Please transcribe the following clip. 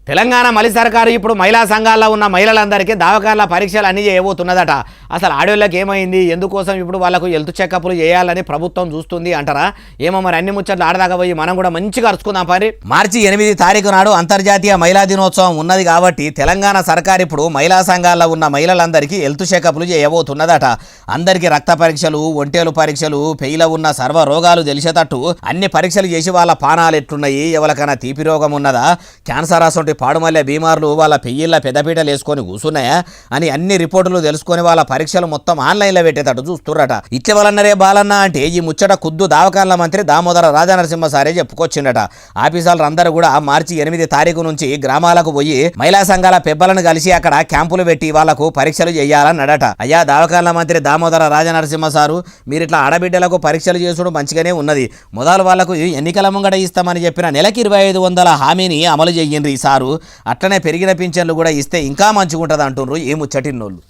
తెలంగాణ మలి సర్కారు ఇప్పుడు మహిళా సంఘాల్లో ఉన్న మహిళలందరికీ దవాఖానాల పరీక్షలు అన్నీ చేయబోతున్నదట. అసలు ఆడోళ్ళకి ఏమైంది, ఎందుకోసం ఇప్పుడు వాళ్ళకు హెల్త్ చెకప్లు చేయాలని ప్రభుత్వం చూస్తుంది అంటారా? ఏమో మరి అన్ని ముచ్చట్లు ఆడదాకా పోయి మనం కూడా మంచిగా అరుచుకుందాం. పని మార్చి 8 తారీఖు నాడు అంతర్జాతీయ మహిళా దినోత్సవం ఉన్నది కాబట్టి తెలంగాణ సర్కారు ఇప్పుడు మహిళా సంఘాల్లో ఉన్న మహిళలందరికీ హెల్త్ చెకప్లు చేయబోతున్నదట. అందరికీ రక్త పరీక్షలు, ఒంటేలు పరీక్షలు, పెయిలో ఉన్న సర్వ రోగాలు తెలిసేటట్టు అన్ని పరీక్షలు చేసి వాళ్ళ పానాలు ఎట్లున్నాయి, ఎవరికైనా తీపి రోగం ఉన్నదా, క్యాన్సర్ అసలు పాడుమల్లె బీమార్లు వాళ్ళ పెయ్యిళ్ళ పెద్దపీటలు వేసుకొని కూర్చున్నాయా అని అన్ని రిపోర్టులు తెలుసుకొని వాళ్ళ పరీక్షలు మొత్తం ఆన్లైన్లో పెట్టేటట్టు చూస్తుర్రట. ఇట్ల వలన్నరే బాలన్న అంటే ఈ ముచ్చట కుద్దు దవాఖానాల మంత్రి దామోదర రాజనరసింహ సారే చెప్పుకొచ్చిండట. ఆఫీసర్లు అందరూ కూడా మార్చి 8 తారీఖు నుంచి గ్రామాలకు పోయి మహిళా సంఘాల పెబ్బలను కలిసి అక్కడ క్యాంపులు పెట్టి వాళ్లకు పరీక్షలు చేయాలన్నాడట. అయ్యా దవాఖానాల మంత్రి దామోదర రాజనరసింహ సారు, మీరు ఇట్లా ఆడబిడ్డలకు పరీక్షలు చేసుడు మంచిగానే ఉన్నది, మొదలు వాళ్లకు ఎన్నికల ముంగట ఇస్తామని చెప్పిన నెలకి 2500 హామీని అమలు చెయ్యండి సారు, అట్లనే పెరిగిన పింఛన్లు కూడా ఇస్తే ఇంకా మంచిగా ఉంటుంది అంటున్నారు ఈ ముచ్చటిన్నోళ్ళు.